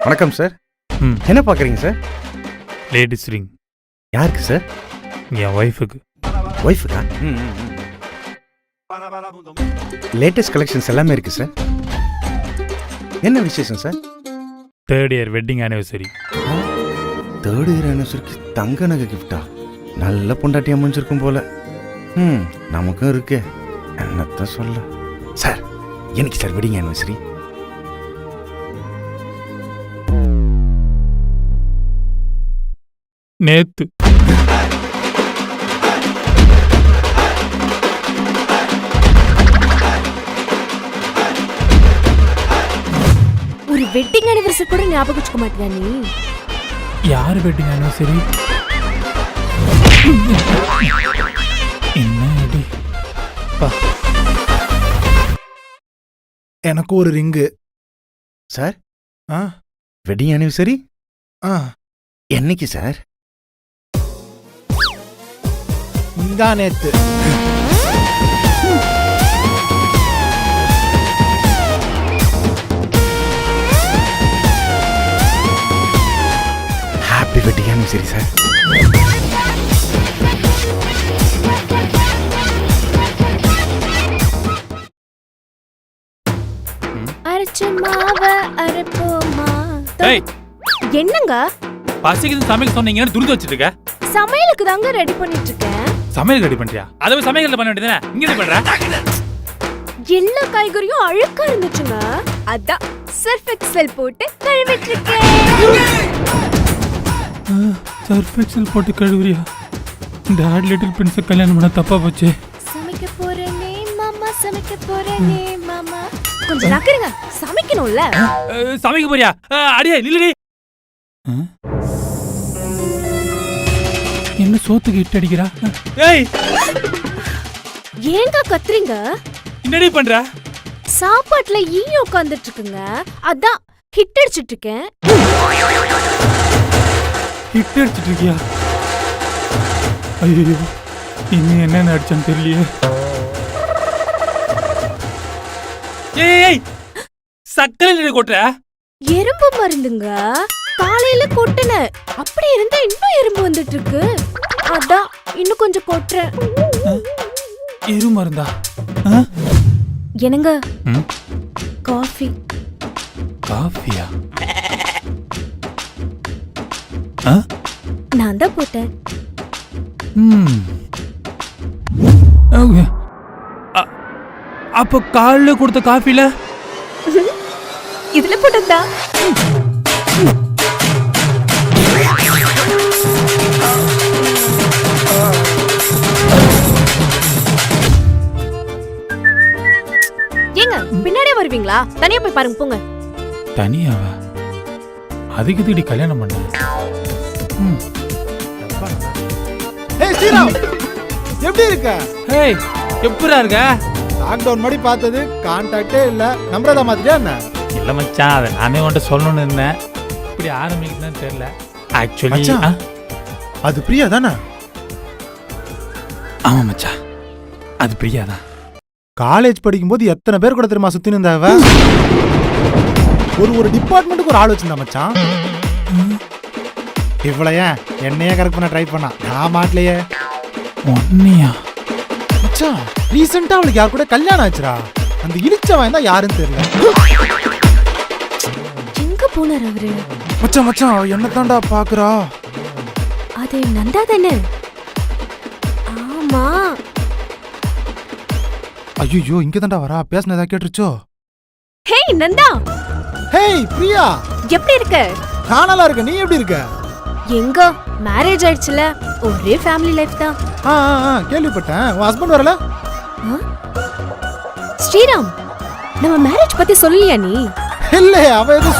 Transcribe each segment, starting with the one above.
வணக்கம் சார். என்ன பார்க்குறீங்க சார்? Ladies ring. யாருக்கு சார்? என் ஒய்ஃபுக்கு. ஒய்ஃபுக்கா? லேட்டஸ்ட் கலெக்ஷன்ஸ் எல்லாமே இருக்கு சார். என்ன விசேஷம் sir? 3rd year wedding anniversary. 3rd year ஆனிவர்சரிக்கு தங்க நகை கிஃப்டா? நல்ல பொண்டாட்டி அமைஞ்சிருக்கும் போல. நமக்கும் இருக்கு. என்னத்தான் சொல்ல சார். எனக்கு சார் வெட்டிங் ஆனிவர்சரி. நேத்து. ஒரு வெட்டிங் ஆனிவர்சரி கூட ஞாபகம் வச்சுக்க மாட்டியா நீ? யார் வெட்டிங் ஆனிவர்சரி? என்ன அடி? எனக்கு ஒரு ரிங்கு சார். வெட்டிங் ஆனிவர்சரி என்னைக்கு சார்? முந்தா நேத்து. Happy wedding anniversary sir. என்னங்க பசிக்குது சமைக்க சொன்னீங்கன்னு துரிது வச்சிட்டு இருக்க? சமையலுக்கு தாங்க ரெடி பண்ணிட்டு இருக்கேன். சமையல் ரெடி பண்றியா? அதை சமையல் பண்ண வேண்டியதானே? இங்க ரெடி பண்ற? எல்லா காய்கறியும் அழுக்கா இருந்துச்சுங்க, அதான் சர்ஃப் எக்ஸல் போட்டு கழுவிட்டு இருக்கேன். சர்ஃப் எக்ஸல் போட்டு கழுவுறியா? டாட் லிட்டில் பிரின்ஸ் கல்யாணம் பண்ண தப்பா போச்சு. சமைக்க போறேனே மாமா, சமைக்க போறேனே மாமா. கொஞ்சம் நக்கருங்க, சமைக்கணும்ல. சமைக்க போறியா? அடியே நில்லுடி. என்ன சோத்துக்கு இட்டு அடிக்கிறா? ஏய், ஏங்க கத்துறீங்க? என்னடி பண்ற? சாப்பாட்டுல ஈ உட்கார்ந்துட்டு இருக்குங்க, அதான் ஹிட் அடிச்சிட்டு இருக்கேன். ஹிட் அடிச்சிட்டு இருக்கியா? ஐயோ, இன்னும் என்ன அடிச்சான்னு தெரியலையே. ஏய், சக்கரை கொட்டுற? எறும்பு மருந்துங்க, காலையில கொட்டுன. அப்படி இருந்தா இன்னும் எறும்பு வந்துட்டு இருக்கு, அதான் இன்னும் கொஞ்சம் கொட்டுறேன். எறும்பு மருந்தா? என்னங்க காஃபி? காஃபியா? நான் தான் போட்டேன். அப்ப காலைல கொடுத்த காஃபில இதுல போட்டதா? ஏங்க பின்னாடியே வருவீங்களா? தனியா போய் பாருங்க, போங்க. தனியாவா? அதுக்கு திடி கல்யாணம் பண்ண? ஏய் ஸ்ரீராம், எப்படி இருக்க? ஏய், எப்பரா இருக்க? லாக்டவுன் மாதிரி பார்த்தது, கான்டாக்டே இல்ல. நம்பரதா மாதிரியா என்ன? இல்ல மச்சான், அதை நானே உன்ட்ட சொல்லணும்னு இருந்தேன். இப்படி ஆரம்பிக்குதுன்னு தெரியல. ஆக்சுவலி அது பிரியா தானே? ஆமா மச்சான், அது பிரியா தான். காலேஜ் படிக்கும்போது எத்தனை பேர் கூட தெரியுமா சுத்தி இருந்தாவ? ஒரு டிபார்ட்மெண்ட்டுக்கு ஒரு ஆள் வச்சிருந்தா மச்சான். இவ்வளைய என்னையே கரெக்ட் பண்ண ட்ரை பண்ணா, நான் மாட்டலையே. ஒன்னியா மச்சான், ரீசெண்டா அவளுக்கு யார் கூட கல்யாணம் ஆச்சுடா. அந்த இழிச்சவன் தான் யாருன்னு தெரியல. எங்க போனார் அவரு? மச்சான் மச்சான், என்ன தாண்டா பாக்குறா? அது நந்தா தானே? ஆமா. ஐயோ, இங்க தாண்டா வரா. பேசுனதா கேட்டுருச்சோ? ஹேய் நந்தா. ஹேய் பிரியா, எப்படி இருக்க? நான் நல்லா இருக்க, நீ எப்படி இருக்க? எங்க மேரேஜ் ஆயிடுச்சுல, ஒரே ஃபேமிலி லைஃப் தான். கேள்விப்பட்டேன். உன் ஹஸ்பண்ட் வரல? ஸ்ரீராம், நம்ம மேரேஜ் பத்தி சொல்லலையா நீ? இல்ல, அவ எது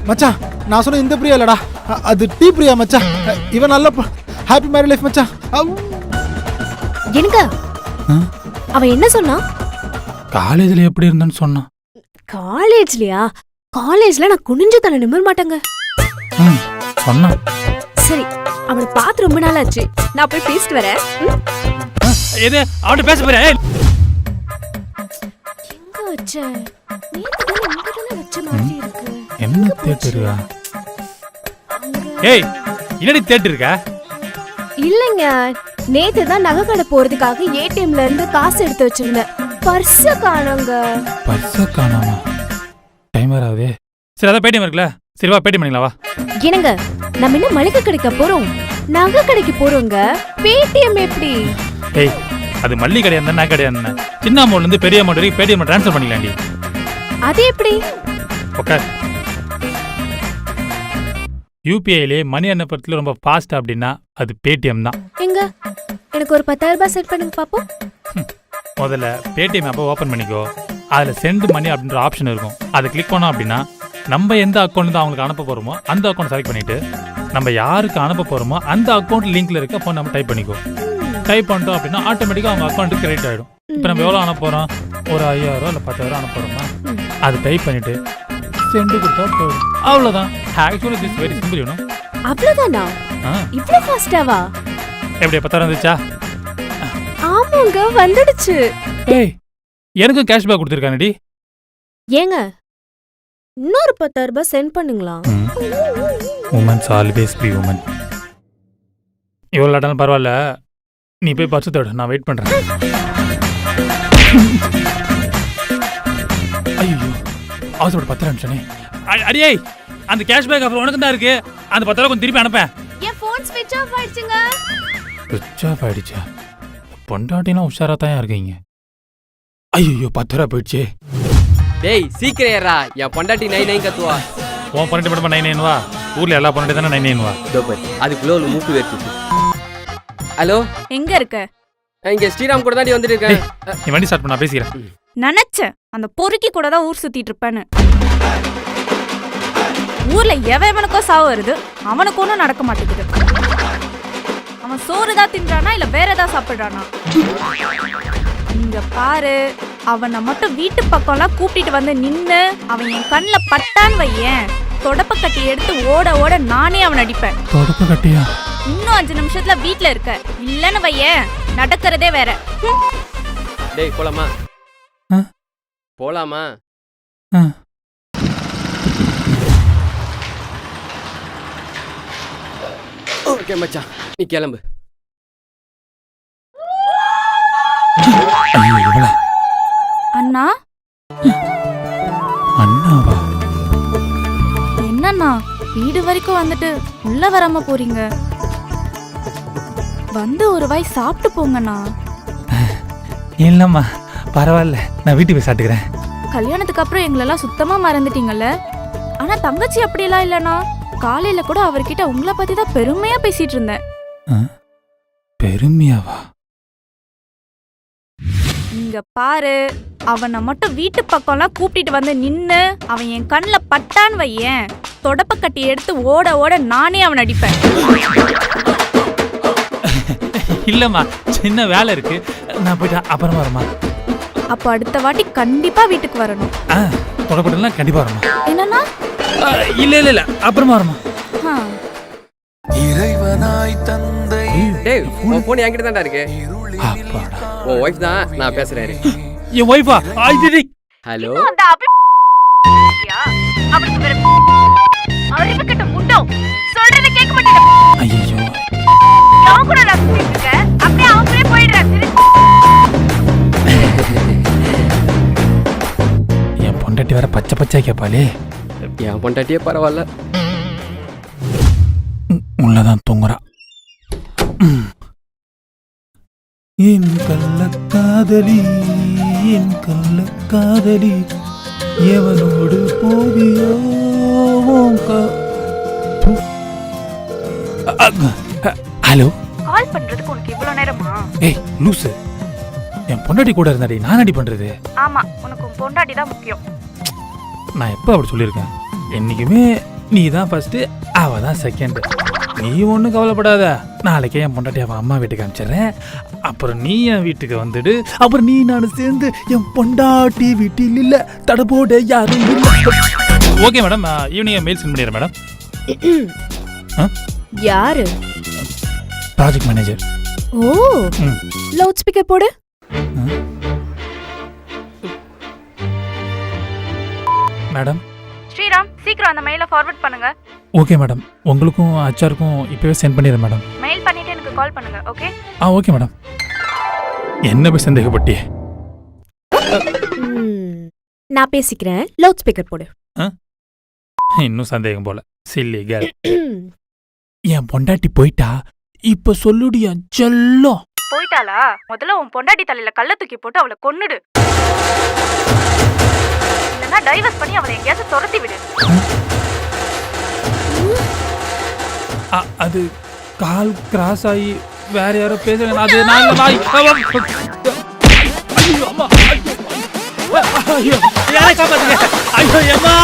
மச்சான், நான் சொன்ன இந்த பிரியா இல்லடா, அது டீ பிரியா மச்சான். இவன் நல்ல ஹாப்பி மேரேஜ் லைஃப் மச்சான். எனக்கு அவன் என்ன சொன்னா? காலேஜ்ல எப்படி இருந்தான்னு சொன்னான். காலேஜ்லயா? காலேஜ்ல நான் குனிஞ்சு தலை நிமிர மாட்டேங்க. சொன்னான். சரி, அவனை பார்த்து ரொம்ப நாள் ஆச்சு, நான் போய் பேசிட்டு வரேன். எது அவன்கிட்ட பேச போறேன்? வச்சேன். நேத்து தானே இங்க தானே வச்ச மாதிரி இருக்கு. என்ன தேட்டருவா? அங்க- ஏய், என்னடி தேட்டர் இருக்கா? இல்லைங்க, நேத்து தான் நகை கடை போறதுக்காக ஏடிஎம்ல இருந்து காசு எடுத்து வச்சிருந்தேன். பர்ஸ காணோங்க. பர்ஸ காணாமா? டைம் வேற ஆகுதே. சரி, அதான் பேடிஎம் இருக்குல்ல. சரி வா, பேடிஎம் பண்ணிக்கலாம் வா. என்னங்க, நம்ம என்ன மளிகை கடைக்கு போறோம்? நகை கடைக்கு போறோங்க. பேடிஎம் எப்படி? ஏய், அது மல்லிகை கடையா இருந்தா நான் கடையா இருந்தேன். சின்ன அமௌண்ட்ல இருந்து பெரிய அமௌண்ட் வரைக்கும் பேடிஎம் ட்ரான்ஸ்ஃபர் பண்ணிக்கலாம்டி. அது எப்படி? உட்கார். யூபிஐலே மணி அனுப்புறதுல ரொம்ப ஃபாஸ்ட் அப்படின்னா அது பேடிஎம் தான். எங்க எனக்கு ஒரு 10,000 ரூபாய் செட் பண்ணுங்க பாப்போம். முதல்ல பேடிஎம் ஆப்பை ஓப்பன் பண்ணிக்கோ. அதில் சென்ட் மணி அப்படின்ற ஆப்ஷன் இருக்கும். அதை கிளிக் பண்ணோம் அப்படின்னா நம்ம எந்த அக்கௌண்ட் தான் அவங்களுக்கு அனுப்ப போகிறோமோ அந்த அக்கௌண்ட் செலக்ட் பண்ணிவிட்டு நம்ம யாருக்கு அனுப்ப போகிறோமோ அந்த அக்கௌண்ட் லிங்க்ல இருக்க ஃபோன் நம்ம டைப் பண்ணிக்கோ. டைப் பண்ணிட்டோம் அப்படின்னா ஆட்டோமேட்டிக்காக அவங்க அக்கௌண்ட்டுக்கு கிரெடிட் ஆகிடும். இப்போ நம்ம எவ்வளோ அனுப்ப போகிறோம்? ஒரு 5,000 இல்லை 10,000 அனுப்ப போகிறோமா? அது டைப் பண்ணிவிட்டு சென்ட் கொடுத்தா போயிடும். அவ்வளோதான். Actually this very simple you know. அவ்வளவுதானா? இவ்ளோ ஃபாஸ்டாவா? எப்படி 10,000 வந்துச்சா? ஆமாங்க, வந்துடுச்சு. ஏய், எனக்கும் கேஷ்பேக் கொடுத்துருக்கானடி. ஏங்க இன்னொரு 10,000 ரூபாய் சென்ட் பண்ணுங்களா? Womens always be woman. இவ்வளோ லேட்டாலும் பரவாயில்ல, நீ போய் பர்ஸ் தேடு, நான் வெயிட் பண்ணுறேன். ஐயோ, அவசரப்பட்டு 10,000 அனுப்பிச்சனே. அடியே, அந்த கேஷ்பேக் அப்புறம் உனக்கு தான் இருக்கு. அந்த 10,000 கொஞ்சம் திருப்பி அனுப்பேன். என் ஃபோன் ஸ்விட்ச் ஆஃப் ஆயிடுச்சுங்க. ஸ்விட்ச் ஆஃப் ஆயிடுச்சா? பொண்டாட்டினா உஷாரா தான் இருக்கீங்க. ஐயோ, 10,000 போயிடுச்சே. டேய் சீக்கிரம் ஏறா, என் பொண்டாட்டி நை நை கத்துவா. உன் பொண்டாட்டி மட்டும் 9 வா. ஊர்ல எல்லா பொண்டாட்டி தானே 9 வா. அதுக்குள்ள ஒரு மூக்கு வேர்த்துச்சு. ஹலோ, எங்க இருக்க? இங்க ஸ்ரீராம் கூட தாண்டி வந்துட்டு இருக்கேன். நீ வண்டி ஸ்டார்ட் பண்ண, நான் பேசிக்கிறேன். நினைச்சேன் அந்த பொறுக்கி கூட தான் ஊர் சுத்திட்டு இருப்பேன்னு. ஊர்ல எவனுக்கோ சாவு வருது, அவனுக்கு ஒன்றும் நடக்க மாட்டேங்குது. அவன் சோறு தான் தின்றானா இல்ல வேற ஏதாவது சாப்பிடுறானா? இங்க பாரு, அவனை மட்டும் வீட்டு பக்கம்லாம் கூப்பிட்டு வந்து நின்னு அவன் என் கண்ணுல பட்டான்னு வையேன், தொடப்ப கட்டி எடுத்து ஓட ஓட நானே அவன் அடிப்பேன். தொடப்ப கட்டியா? இன்னும் 5 நிமிஷத்துல வீட்டுல இருக்க, இல்லன்னு வையேன் நடக்கிறதே வேற. டேய் போலாமா? போலாமா? ஓகே மச்சான், நீ கிளம்பு. ஐயோ, இவளா? அண்ணா, அண்ணாவா? என்னண்ணா வீடு வரைக்கும் வந்துட்டு உள்ள வராம போறீங்க? வந்து ஒரு வாய் சாப்பிட்டு போங்கண்ணா. இல்லம்மா, பரவாயில்ல, நான் வீட்டுக்கு போய் சாப்பிட்டுக்கிறேன். கல்யாணத்துக்கு அப்புறம் எங்களெல்லாம் சுத்தமா மறந்துட்டீங்கல்ல. ஆனா தங்கச்சி அப்படியெல்லாம் இல்லைண்ணா. காலையில கூட அவர்கிட்ட உங்களை பத்தி தான் பெருமையா பேசிட்டு இருந்தேன். பெருமையாவா? இங்க பாரு, அவனை மட்டும் வீட்டு பக்கம்லாம் கூப்பிட்டு வந்து நின்னு அவன் என் கண்ணுல பட்டான்னு வையேன், தொடப்ப கட்டி எடுத்து ஓட ஓட நானே அவன் அடிப்பேன். இல்லம்மா, சின்ன வேலை இருக்கு, நான் போயிட்டு அப்புறமா வரமா. அப்போ அடுத்த வாட்டி கண்டிப்பா வீட்டுக்கு வரணும். தொடப்பட்டலாம் கண்டிப்பா வரமா. என்னன்னா? இல்ல அப்புறமா வரமா. இறைவனாய் தந்தை. டேய், உன் போன் என்கிட்ட தான்டா இருக்கு. அப்பாடா, உன் ஒய்ஃப் தான், நான் பேசுறேன். என் ஒய்ஃபா? ஹலோ, ஐயோ, என் பொண்டாட்டி வேற பச்சை பச்சை கேப்பாளே. என் பொண்டாட்டியே பரவாயில்ல. உள்ளதான் தூங்குறா. என் கள்ளக்காதலி, என் கள்ளக்காதலி, எவனோடு போதியோ. ஹலோ, கால் பண்றதுக்கு உனக்கு இவ்வளவு நேரமா? ஏய் லூசு, என் பொண்டாட்டி கூட இருந்தாடி, நான் அடி பண்றது. ஆமா, உனக்கு உன் பொண்டாட்டி தான் முக்கியம். நான் எப்போ அப்படி சொல்லியிருக்கேன்? என்னைக்குமே நீ தான் ஃபர்ஸ்ட், அவ தான் செகண்ட். நீ ஒன்றும் கவலைப்படாத, நாளைக்கே என் பொண்டாட்டி அவன் அம்மா வீட்டுக்கு அனுப்பிச்சிடுறேன். அப்புறம் நீ என் வீட்டுக்கு வந்துடு, அப்புறம் நீ நானும் சேர்ந்து என் பொண்டாட்டி வீட்டில் இல்ல தடபோட யாரும் இல்லை. Okay madam, evening mail sent பண்ணிடுறேன் மேடம். யாரு? Project manager. Oh, loud speaker போடு. மேடம். ஸ்ரீராம், சீக்கிரம் அந்த மெயிலை ஃபார்வர்ட் பண்ணுங்க. Okay madam. உங்களுக்கும் ஹெச்ஆருக்கும் இப்போவே சென்ட் பண்ணிடுறேன் மேடம். மெயில் பண்ணிட்டு எனக்கு கால் பண்ணுங்க. ஓகே? Okay madam. என்ன போய் சந்தேகப்பட்டியே? நான் பேசிக்கிறேன். லவுட் ஸ்பீக்கர் போடு. இன்னும் சந்தேகம் போல. Chilli girl. என் பொண்டாட்டி போயிட்டா இப்ப சொல்லுடியா செல்லம். போயிட்டாளா? முதல்ல உன் பொண்டாட்டி தலையில கல்ல தூக்கி போட்டு அவளை கொன்னுடு. இல்லைன்னா டைவர்ஸ் பண்ணி அவளை எங்கேயாவது துரத்தி விடு. அது கால் கிராஸ் ஆகி வேற யாரோ பேசுறேன். அது நான் இல்ல, ஐயோ அம்மா, ஐயோ யாரை காப்பாத்துங்க, ஐயோ அம்மா.